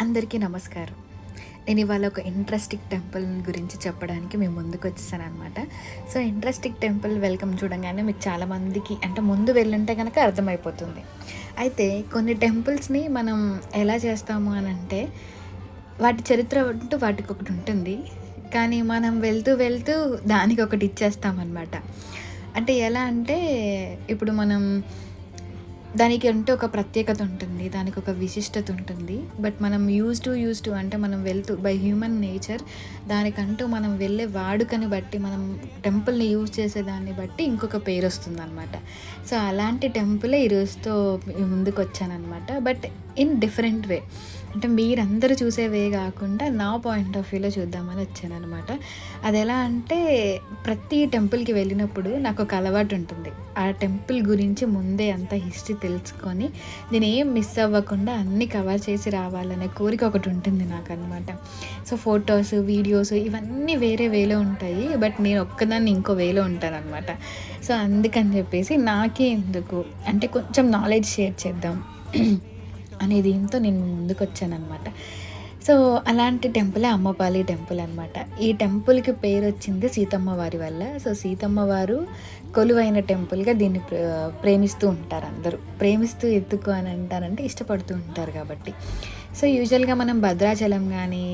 అందరికీ నమస్కారం. నేను ఇవాళ ఒక ఇంట్రెస్టింగ్ టెంపుల్ గురించి చెప్పడానికి మేము ముందుకు వచ్చేసాననమాట. సో, ఇంట్రెస్టింగ్ టెంపుల్ వెల్కమ్ చూడంగానే మీకు చాలామందికి అంటే ముందు వెళ్ళుంటే గనక అర్థమైపోతుంది. అయితే కొన్ని టెంపుల్స్‌ని మనం ఎలా చేస్తాము అనంటే, వాటి చరిత్ర అంటూ వాటికొకటి ఉంటుంది. కానీ మనం వెళ్తూ వెళ్తూ దానికొకటి ఇచ్చేస్తామనమాట. అంటే ఎలా అంటే, ఇప్పుడు మనం దానికి అంటే ఒక ప్రత్యేకత ఉంటుంది. దానికొక విశిష్టత ఉంటుంది. బట్ మనం యూజ్ టు అంటే మనం వెళ్తూ బై హ్యూమన్ నేచర్ దానికంటూ మనం వెళ్ళే వాడుకని బట్టి మనం టెంపుల్‌ని యూజ్ చేసేదాన్ని బట్టి ఇంకొక పేరొస్తుందనమాట. సో, అలాంటి టెంపులే ఈరోజుతో మీ ముందుకొచ్చాననమాట. But in different way. అంటే మీరందరూ చూసే వే గాకుండా నా పాయింట్ ఆఫ్ వ్యూలో చూద్దామని వచ్చాననమాట. అదెలా అంటే ప్రతి టెంపుల్‌కి వెళ్ళినప్పుడు నాకొక అలవాటుంటుంది. ఆ టెంపుల్ గురించి ముందే అంతా హిస్టరీ తెలుసుకొని నేనేం మిస్ అవ్వకుండా అన్నీ కవర్ చేసి రావాలనే కోరిక ఒకటుంటుంది నాకనమాట. సో, ఫోటోస్, వీడియోస్ ఇవన్నీ వేరే వేలో ఉంటాయి. బట్ నేను ఒక్కదాన్ని ఇంకో వేలో ఉంటాననమాట. సో, అందుకని చెప్పేసి నాకే ఎందుకు అంటే కొంచెం నాలెడ్జ్ షేర్ చేద్దాం అనే దీంతో నేను ముందుకొచ్చాననమాట. సో, అలాంటి టెంపులే అమ్మపాలి టెంపుల్ అనమాట. ఈ టెంపుల్‌కి పేరొచ్చింది సీతమ్మ వారి వల్ల. సో, సీతమ్మ వారు కొలువైన టెంపుల్‌గా దీన్ని ప్రేమిస్తూ ఉంటారు అందరూ. ప్రేమిస్తూ ఎందుకు అని అంటారంటే ఇష్టపడుతూ ఉంటారు కాబట్టి. సో, యూజువల్‌గా మనం భద్రాచలం గానీ,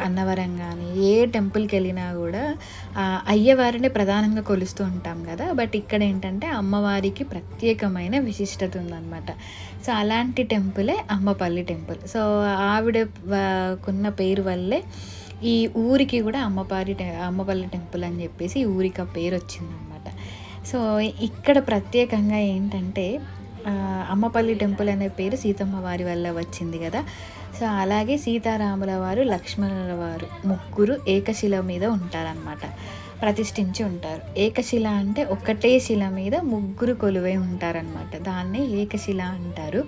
అన్నవరం గానీ ఏ టెంపుల్‌కెళ్ళినా గూడా అయ్యవారిని ప్రధానంగా కొలుస్తూ ఉంటాం గదా! బట్ ఇక్కడేంటంటే అమ్మవారికి ప్రత్యేకమైన విశిష్టత ఉందనమాట. సో, అలాంటి టెంపులే అమ్మపల్లి టెంపుల్. సో, ఆవిడ కున్న పేరు వల్లే ఈ ఊరికి గూడా అమ్మపల్లి టెంపుల్ అని జెప్పేసి ఈ ఊరికి ఆ పేరొచ్చిందనమాట. సో, ఇక్కడ ప్రత్యేకంగా ఏంటంటే అమ్మపల్లి టెంపుల్ అనే పేరు సీతమ్మ వారి వల్ల వచ్చింది గదా! సో, అలాగే సీతారాముల వారు, లక్ష్మణుల వారు ముగ్గురు ఏకశిల మీద ఉంటారనమాట. ప్రతిష్ఠించి ఉంటారు. ఏకశిల అంటే ఒకటే శిల మీద ముగ్గురు కొలువై ఉంటారనమాట. దాన్నే ఏకశిల అంటారు.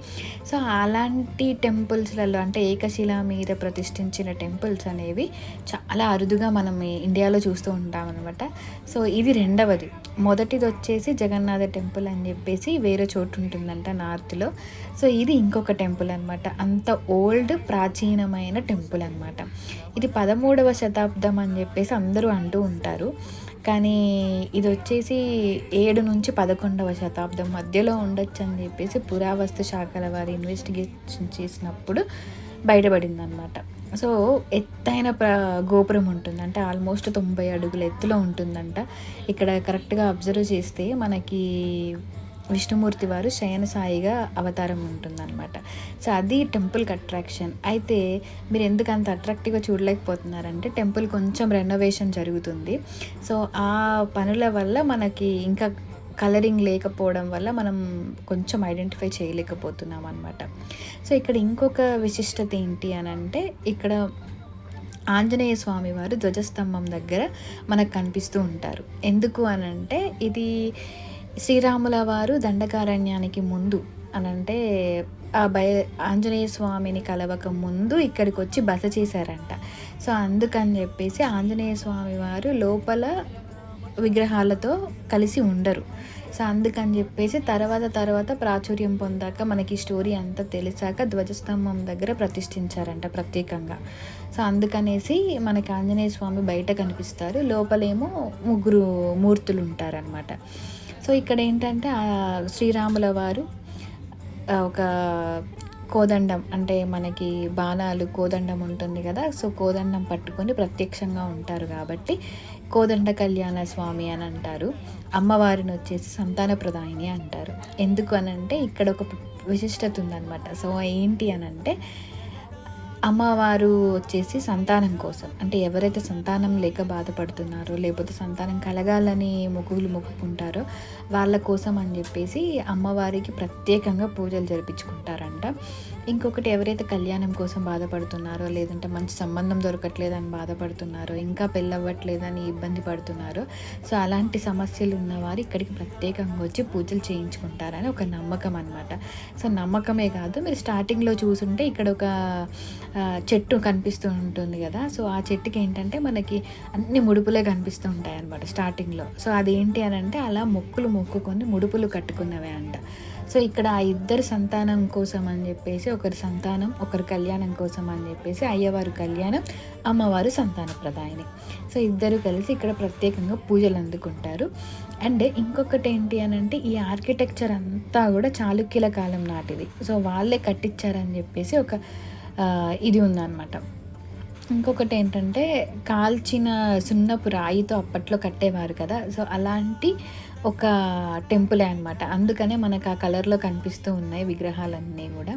సో, అలాంటి టెంపుల్స్‌లలో అంటే ఏకశిల మీద ప్రతిష్ఠించిన టెంపుల్స్ అనేవి చాలా అరుదుగా మనం ఇండియాలో చూస్తూ ఉంటామనమాట. సో, ఇది రెండవది. మొదటిదొచ్చేసి జగన్నాథ టెంపుల్ అని చెప్పేసి వేరే చోటు ఉంటుందంట నార్త్‌లో. సో, ఇది ఇంకొక టెంపుల్ అనమాట. అంత ఓల్డ్ ప్రాచీనమైన టెంపుల్ అనమాట. ఇది 13వ శతాబ్దం అని చెప్పేసి అందరూ అంటూ ఉంటారు. కానీ ఇదొచ్చేసి 7-11వ శతాబ్దం మధ్యలో ఉండొచ్చని చెప్పేసి పురావస్తు శాఖల వారు ఇన్వెస్టిగేషన్ చేసినప్పుడు బయటపడిందనమాట. సో, ఎత్తైన గోపురం ఉంటుంది. అంటే ఆల్మోస్ట్ 90 అడుగుల ఎత్తులో ఉంటుందంట. ఇక్కడ కరెక్ట్‌గా అబ్జర్వ్ చేస్తే మనకి విష్ణుమూర్తి వారు శయనసాయిగా అవతారం ఉంటుందన్నమాట. సో, అది టెంపుల్‌కి అట్రాక్షన్. అయితే మీరు ఎందుకు అంత అట్రాక్టివ్‌గా చూడలేకపోతున్నారంటే టెంపుల్ కొంచెం రెనోవేషన్ జరుగుతుంది. సో, ఆ పనుల వల్ల మనకి ఇంకా కలరింగ్ లేకపోవడం వల్ల మనం కొంచెం ఐడెంటిఫై చేయలేకపోతున్నాం అనమాట. సో, ఇక్కడ ఇంకొక విశిష్టత ఏంటి అనంటే ఇక్కడ ఆంజనేయ స్వామి వారు ధ్వజస్తంభం దగ్గర మనకు కనిపిస్తూ ఉంటారు. ఎందుకు అనంటే ఇది శ్రీరాముల వారు దండకారణ్యానికి ముందు అనంటే ఆంజనేయ స్వామిని కలవక ముందు ఇక్కడికొచ్చి బస చేశారంట. సో, అందుకని చెప్పేసి ఆంజనేయ స్వామి వారు లోపల విగ్రహాలతో కలిసి ఉండరు. సో, అందుకని చెప్పేసి తర్వాత ప్రాచుర్యం పొందాక మనకి స్టోరీ అంతా తెలిసాక ధ్వజస్తంభం దగ్గర ప్రతిష్ఠించారంట ప్రత్యేకంగా. సో, అందుకనేసి మనకి ఆంజనేయ స్వామి బయట కనిపిస్తారు. లోపలేమో ముగ్గురు మూర్తులు ఉంటారనమాట. సో, ఇక్కడ ఏంటంటే శ్రీరాముల వారు ఒక కోదండం అంటే మనకి బాణాలు కోదండం ఉంటుంది కదా! సో, కోదండం పట్టుకొని ప్రత్యక్షంగా ఉంటారు కాబట్టి కోదండ కళ్యాణ స్వామి అని అంటారు. అమ్మవారిని వచ్చేసి సంతాన ప్రదాయిని అంటారు. ఎందుకు అనంటే ఇక్కడ ఒక విశిష్టత ఉందనమాట. సో, ఏంటి అనంటే అమ్మవారు వచ్చేసి సంతానం కోసం అంటే ఎవరైతే సంతానం లేక బాధపడుతున్నారో లేకపోతే సంతానం కలగాలని మొక్కుకుంటారో వాళ్ళ కోసం అని చెప్పేసి అమ్మవారికి ప్రత్యేకంగా పూజలు జరిపించుకుంటారంట. ఇంకొకటి ఎవరైతే కళ్యాణం కోసం బాధపడుతున్నారో లేదంటే మంచి సంబంధం దొరకట్లేదని బాధపడుతున్నారో ఇంకా పెళ్ళవ్వట్లేదని ఇబ్బంది పడుతున్నారో సో, అలాంటి సమస్యలు ఉన్నవారు ఇక్కడికి ప్రత్యేకంగా వచ్చి పూజలు చేయించుకుంటారని ఒక నమ్మకం అనమాట. సో, నమ్మకమే కాదు మీరు స్టార్టింగ్‌లో చూసుంటే ఇక్కడ ఒక చెట్టు కనిపిస్తూ ఉంటుంది కదా! సో, ఆ చెట్టుకి ఏంటంటే మనకి అన్ని ముడుపులే కనిపిస్తూ ఉంటాయన్నమాట స్టార్టింగ్‌లో. సో, అదేంటి అనంటే అలా మొక్కుకొని ముడుపులు కట్టుకున్నవే అంట. సో ఇక్కడ ఆ ఇద్దరు సంతానం కోసం అని చెప్పేసి, ఒకరి సంతానం ఒకరి కళ్యాణం కోసం అని చెప్పేసి అయ్యవారు కళ్యాణం, అమ్మవారు సంతాన ప్రదాయిని. సో ఇద్దరు కలిసి ఇక్కడ ప్రత్యేకంగా పూజలు అందుకుంటారు. అండ్ ఇంకొకటి ఏంటి అని అంటే, ఈ ఆర్కిటెక్చర్ అంతా కూడా చాళుక్యుల కాలం నాటిది. సో వాళ్ళే కట్టించారని చెప్పేసి ఒక ఇది ఉందన్నమాట. ఇంకొకటి ఏంటంటే, కాల్చిన సున్నపు రాయితో అప్పట్లో కట్టేవారు కదా, సో అలాంటి ఒక టెంపులే అనమాట. అందుకనే మనకు ఆ కలర్లో కనిపిస్తూ ఉన్నాయి విగ్రహాలన్నీ కూడా.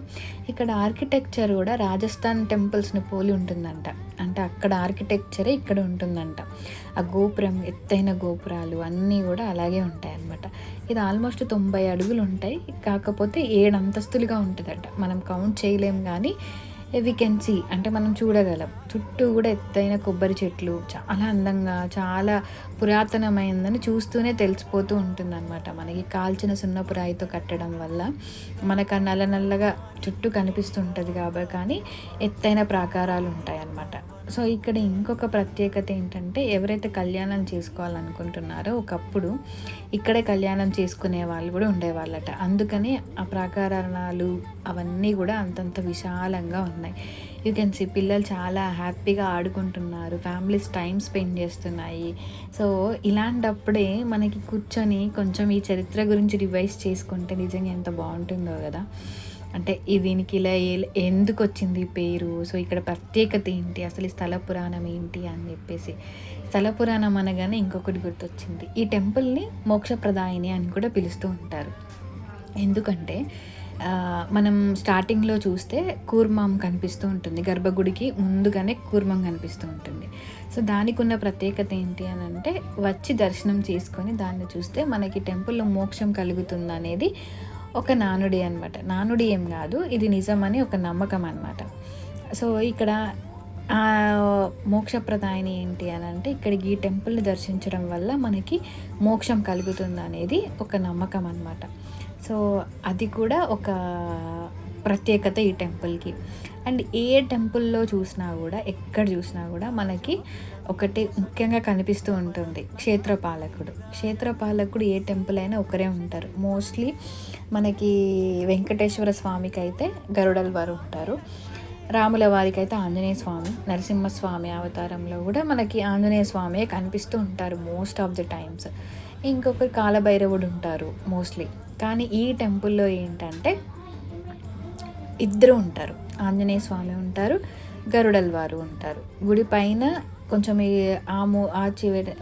ఇక్కడ ఆర్కిటెక్చర్ కూడా రాజస్థాన్ టెంపుల్స్ని పోలి ఉంటుందంట. అంటే అక్కడ ఆర్కిటెక్చరే ఇక్కడ ఉంటుందంట. ఆ గోపురం, ఎత్తైన గోపురాలు అన్నీ కూడా అలాగే ఉంటాయి అన్నమాట. ఇది ఆల్మోస్ట్ 90 అడుగులు ఉంటాయి. కాకపోతే 7 అంతస్తులుగా ఉంటుందట. మనం కౌంట్ చేయలేం కానీ వీ కెన్ సీ, అంటే మనం చూడగలం. చుట్టూ కూడా ఎత్తైన కొబ్బరి చెట్లు, చాలా అందంగా, చాలా పురాతనమైందని చూస్తూనే తెలిసిపోతూ ఉంటుందన్నమాట. మనకి కాల్చిన సున్నపు రాయితో కట్టడం వల్ల మనకు ఆ నల్ల నల్లగా చుట్టూ కనిపిస్తుంటుంది కాబట్టి, కానీ ఎత్తైన ప్రాకారాలు ఉంటాయి అన్నమాట. సో ఇక్కడ ఇంకొక ప్రత్యేకత ఏంటంటే, ఎవరైతే కళ్యాణం చేసుకోవాలనుకుంటున్నారో ఒకప్పుడు ఇక్కడే కళ్యాణం చేసుకునే వాళ్ళు కూడా ఉండేవాళ్ళట. అందుకని ఆ ప్రాకారాలు అవన్నీ కూడా అంతంత విశాలంగా ఉన్నాయి. యూ కెన్ సీ, పిల్లలు చాలా హ్యాపీగా ఆడుకుంటున్నారు, ఫ్యామిలీస్ టైం స్పెండ్ చేస్తున్నాయి. సో ఇలాంటప్పుడే మనకి కూర్చొని కొంచెం ఈ చరిత్ర గురించి రివైజ్ చేసుకుంటే నిజంగా ఎంత బాగుంటుందో కదా. అంటే దీనికి ఇలా ఎందుకు వచ్చింది పేరు, సో ఇక్కడ ప్రత్యేకత ఏంటి, అసలు ఈ స్థల పురాణం ఏంటి అని చెప్పేసి. స్థల పురాణం అనగానే ఇంకొకటి గుర్తొచ్చింది. ఈ టెంపుల్ని మోక్షప్రదాయిని అని కూడా పిలుస్తూ ఉంటారు. ఎందుకంటే మనం స్టార్టింగ్లో చూస్తే కూర్మం కనిపిస్తూ ఉంటుంది, గర్భగుడికి ముందుగానే కూర్మం కనిపిస్తూ ఉంటుంది. సో దానికి ఉన్న ప్రత్యేకత ఏంటి అని అంటే, వచ్చి దర్శనం చేసుకొని దాన్ని చూస్తే మనకి టెంపుల్లో మోక్షం కలుగుతుంది అనేది ఒక నానుడి అనమాట. నానుడి ఏం కాదు, ఇది నిజమని ఒక నమ్మకం అనమాట. సో ఇక్కడ మోక్షప్రదాయిని ఏంటి అని అంటే, ఇక్కడికి ఈ టెంపుల్ని దర్శించడం వల్ల మనకి మోక్షం కలుగుతుంది అనేది ఒక నమ్మకం అనమాట. సో అది కూడా ఒక ప్రత్యేకత ఈ టెంపుల్కి. అండ్ ఏ టెంపుల్లో చూసినా కూడా, ఎక్కడ చూసినా కూడా మనకి ఒకటి ముఖ్యంగా కనిపిస్తూ ఉంటుంది, క్షేత్రపాలకుడు. క్షేత్రపాలకుడు ఏ టెంపుల్ అయినా ఒకరే ఉంటారు. మోస్ట్లీ మనకి వెంకటేశ్వర స్వామికి అయితే గరుడల్ వారు ఉంటారు, రాముల వారికి అయితే ఆంజనేయ స్వామి, నరసింహస్వామి అవతారంలో కూడా మనకి ఆంజనేయ స్వామి కనిపిస్తూ ఉంటారు మోస్ట్ ఆఫ్ ది టైమ్స్. ఇంకొకరు కాలభైరవుడు ఉంటారు మోస్ట్లీ. కానీ ఈ టెంపుల్లో ఏంటంటే ఇద్దరు ఉంటారు, ఆంజనేయ స్వామి ఉంటారు, గరుడల్ వారు ఉంటారు. గుడి పైన కొంచెం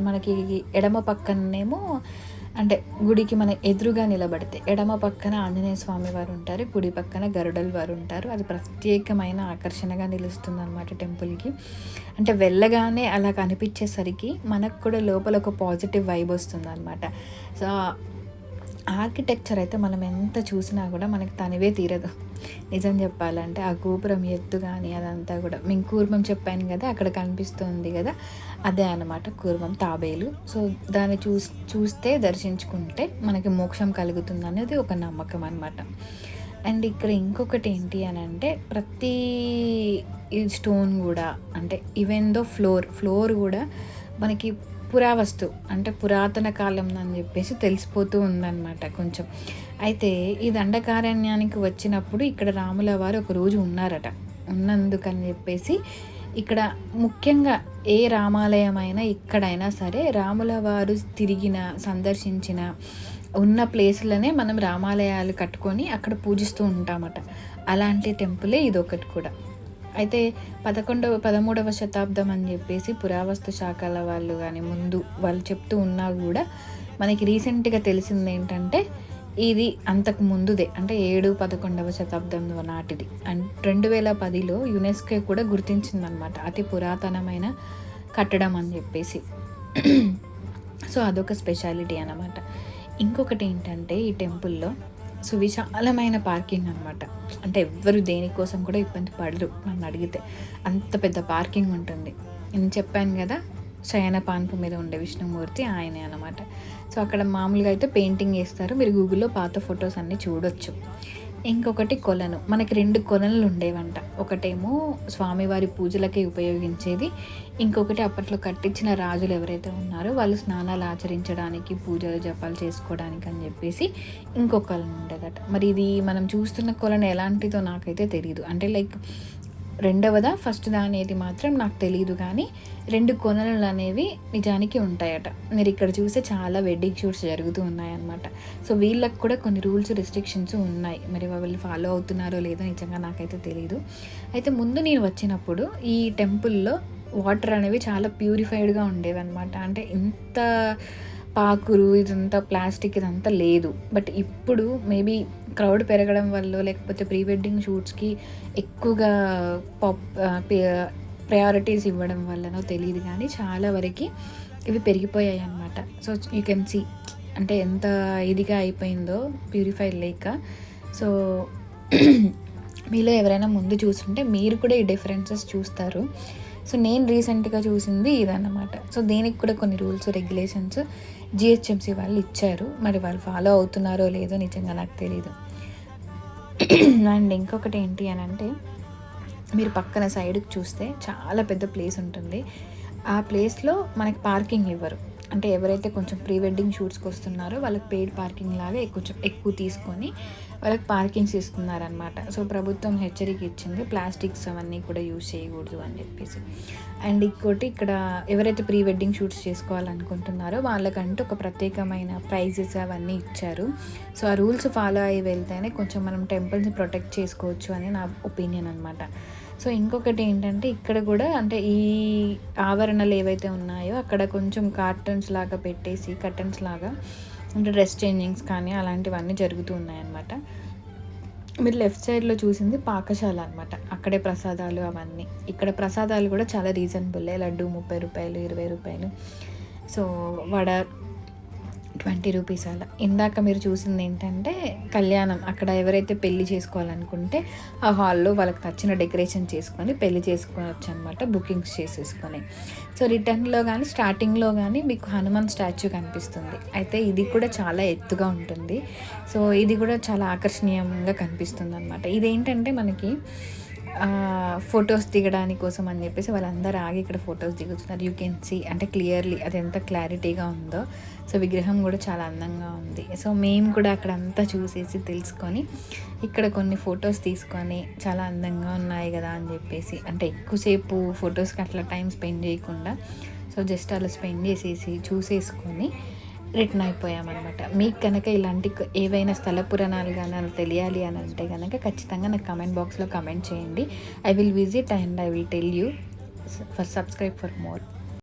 మనకి ఎడమ పక్కనేమో, అంటే గుడికి మన ఎదురుగా నిలబడితే ఎడమ పక్కన ఆంజనేయ స్వామి వారు ఉంటారు, కుడి పక్కన గరుడల్ వారు ఉంటారు. అది ప్రత్యేకమైన ఆకర్షణగా నిలుస్తుంది అనమాట టెంపుల్కి. అంటే వెళ్ళగానే అలా కనిపించేసరికి మనకు కూడా లోపల ఒక పాజిటివ్ వైబ్ వస్తుంది అనమాట. సో ఆర్కిటెక్చర్ అయితే మనం ఎంత చూసినా కూడా మనకి తనివే తీరదు నిజం చెప్పాలంటే. ఆ గోపురం ఎత్తు కానీ అదంతా కూడా, మేము కూర్మం చెప్పాను కదా అక్కడ కనిపిస్తుంది కదా, అదే అన్నమాట కూర్మం తాబేలు. సో దాన్ని చూస్తే దర్శించుకుంటే మనకి మోక్షం కలుగుతుంది అనేది ఒక నమ్మకం అన్నమాట. అండ్ ఇక్కడ ఇంకొకటి ఏంటి అని అంటే, ప్రతి స్టోన్ కూడా, అంటే ఈవెన్ దో ఫ్లోర్ కూడా మనకి పురావస్తు, అంటే పురాతన కాలం అని చెప్పేసి తెలిసిపోతూ ఉందన్నమాట కొంచెం. అయితే ఈ దండకారణ్యానికి వచ్చినప్పుడు ఇక్కడ రాముల వారు ఒక రోజు ఉన్నారట. ఉన్నందుకని చెప్పేసి ఇక్కడ ముఖ్యంగా ఏ రామాలయం అయినా ఎక్కడైనా సరే రాముల వారు తిరిగిన, సందర్శించిన ఉన్న ప్లేస్లనే మనం రామాలయాలు కట్టుకొని అక్కడ పూజిస్తూ ఉంటామట. అలాంటి టెంపులే ఇదొకటి కూడా. అయితే 13వ శతాబ్దం అని చెప్పేసి పురావస్తు శాఖల వాళ్ళు కానీ ముందు వాళ్ళు చెప్తూ ఉన్నా కూడా, మనకి రీసెంట్గా తెలిసింది ఏంటంటే ఇది అంతకు ముందుదే, అంటే 7-11వ శతాబ్దం నాటిది. అండ్ 2010లో యునెస్కో కూడా గుర్తించిందనమాట అతి పురాతనమైన కట్టడం అని చెప్పేసి. సో అదొక స్పెషాలిటీ అన్నమాట. ఇంకొకటి ఏంటంటే ఈ టెంపుల్లో సువిశాలమైన పార్కింగ్ అనమాట. అంటే ఎవ్వరు దేనికోసం కూడా ఇబ్బంది పడరు నన్ను అడిగితే, అంత పెద్ద పార్కింగ్ ఉంటుంది. నేను చెప్పాను కదా శయన పాన్పు మీద ఉండే విష్ణుమూర్తి ఆయనే అనమాట. సో అక్కడ మామూలుగా అయితే పెయింటింగ్ వేస్తారు, మీరు గూగుల్లో పాత ఫొటోస్ అన్నీ చూడొచ్చు. ఇంకొకటి కొలను. మనకి 2 కొలనులు ఉండేవంట. ఒకటేమో స్వామివారి పూజలకి ఉపయోగించేది. ఇంకొకటి అప్పట్లో కట్టించిన రాజులు ఎవరైతే ఉన్నారో వాళ్ళు స్నానాలు ఆచరించడానికి, పూజలు, జపాలు చేసుకోవడానికి అని చెప్పేసి ఇంకో కొలను ఉండేదట. మరి ఇది మనం చూస్తున్న కొలను ఎలాంటిదో నాకైతే తెలీదు. అంటే లైక్ రెండవదా, ఫస్ట్‌దా అనేది మాత్రం నాకు తెలీదు కానీ 2 కొలనులు అనేవి నిజానికి ఉంటాయట. మీరు ఇక్కడ చూస్తే చాలా వెడ్డింగ్ షూట్స్ జరుగుతూ ఉన్నాయన్నమాట. సో వీళ్ళకి కూడా కొన్ని రూల్స్, రెస్ట్రిక్షన్స్ ఉన్నాయి. మరి వాళ్ళు ఫాలో అవుతున్నారో లేదో నిజంగా నాకైతే తెలీదు. అయితే ముందు నేను వచ్చినప్పుడు ఈ టెంపుల్‌లో వాటర్ అనేవి చాలా ప్యూరిఫైడ్‌గా ఉండేవన్నమాట. అంటే ఇంత పాకురు ఇదంతా ప్లాస్టిక్ ఇదంతా లేదు. బట్ ఇప్పుడు మేబీ క్రౌడ్ పెరగడం వల్లో లేకపోతే ప్రీ వెడ్డింగ్ షూట్స్‌కి ఎక్కువగా పాప్ ప్రయారిటీస్ ఇవ్వడం వల్లనో తెలీదు కానీ చాలా వరకి ఇవి పెరిగిపోయాయి అన్నమాట. సో యూ కెన్ సీ అంటే ఎంత ఇదిగా అయిపోయిందో ప్యూరిఫై లేక. సో మీలో ఎవరైనా ముందు చూస్తుంటే మీరు కూడా ఈ డిఫరెన్సెస్ చూస్తారు. సో నేను రీసెంట్గా చూసింది ఇదన్నమాట. సో దీనికి కూడా కొన్ని రూల్స్, రెగ్యులేషన్స్ జిహెచ్ఎంసీ వాళ్ళు ఇచ్చారు. మరి వాళ్ళు ఫాలో అవుతున్నారో లేదో నిజంగా నాకు తెలీదు. అండ్ ఇంకొకటి ఏంటి అని అంటే, మీరు పక్కన సైడ్కి చూస్తే చాలా పెద్ద ప్లేస్ ఉంటుంది. ఆ ప్లేస్లో మనకి పార్కింగ్ ఇవ్వరు. అంటే ఎవరైతే కొంచెం ప్రీ వెడ్డింగ్ షూట్స్కి వస్తున్నారో వాళ్ళకి పెయిడ్ పార్కింగ్ లాగా కొంచెం ఎక్కువ తీసుకొని వాళ్ళకి పార్కింగ్స్ ఇస్తున్నారనమాట. సో ప్రభుత్వం హెచ్చరిక ఇచ్చింది ప్లాస్టిక్స్ అవన్నీ కూడా యూజ్ చేయకూడదు అని చెప్పేసి. అండ్ ఇంకోటి ఇక్కడ ఎవరైతే ప్రీ వెడ్డింగ్ షూట్స్ చేసుకోవాలనుకుంటున్నారో వాళ్ళకంటూ ఒక ప్రత్యేకమైన ప్రైజెస్ అవన్నీ ఇచ్చారు. సో ఆ రూల్స్ ఫాలో అయ్యి వెళ్తేనే కొంచెం మనం టెంపుల్స్ని ప్రొటెక్ట్ చేసుకోవచ్చు అని నా ఒపీనియన్ అనమాట. సో ఇంకొకటి ఏంటంటే ఇక్కడ కూడా అంటే ఈ ఆవరణలు ఏవైతే ఉన్నాయో అక్కడ కొంచెం కర్టన్స్ లాగా అంటే డ్రెస్ చేంజింగ్స్ కానీ అలాంటివన్నీ జరుగుతూ ఉన్నాయన్నమాట. మీరు లెఫ్ట్ సైడ్లో చూసింది పాకశాల అనమాట. అక్కడే ప్రసాదాలు అవన్నీ. ఇక్కడ ప్రసాదాలు కూడా చాలా రీజనబుల్లే. లడ్డు 30 రూపాయలు, 20 రూపాయలు. సో వడ 20 రూపీస్ అలా. ఇందాక మీరు చూసింది ఏంటంటే కళ్యాణం. అక్కడ ఎవరైతే పెళ్లి చేసుకోవాలనుకుంటే ఆ హాల్లో వాళ్ళకి నచ్చిన డెకరేషన్ చేసుకొని పెళ్లి చేసుకోవచ్చు అనమాట, బుకింగ్స్ చేసేసుకొని. సో రిటర్న్లో కానీ స్టార్టింగ్లో కానీ మీకు హనుమాన్ స్టాచ్యూ కనిపిస్తుంది. అయితే ఇది కూడా చాలా ఎత్తుగా ఉంటుంది. సో ఇది కూడా చాలా ఆకర్షణీయంగా కనిపిస్తుంది అనమాట. ఇదేంటంటే మనకి ఫొటోస్ దిగడానికి కోసం అని చెప్పేసి వాళ్ళందరూ ఆగి ఇక్కడ ఫొటోస్ దిగుతున్నారు. యూ కెన్ సీ అంటే క్లియర్లీ అది ఎంత క్లారిటీగా ఉందో. సో విగ్రహం కూడా చాలా అందంగా ఉంది. సో మేము కూడా అక్కడ అంతా చూసేసి తెలుసుకొని ఇక్కడ కొన్ని ఫొటోస్ తీసుకొని చాలా అందంగా ఉన్నాయి కదా అని చెప్పేసి, అంటే ఎక్కువసేపు ఫొటోస్కి అట్లా టైం స్పెండ్ చేయకుండా సో జస్ట్ అలా స్పెండ్ చేసేసి చూసేసుకొని రిటర్న్ అయిపోయామన్నమాట. మీకు కనుక ఇలాంటి ఏవైనా స్థల పురాణాలు కానీ అలా తెలియాలి అని అంటే కనుక ఖచ్చితంగా నాకు కమెంట్ బాక్స్లో కమెంట్ చేయండి. I will visit and I will tell you. Subscribe for more.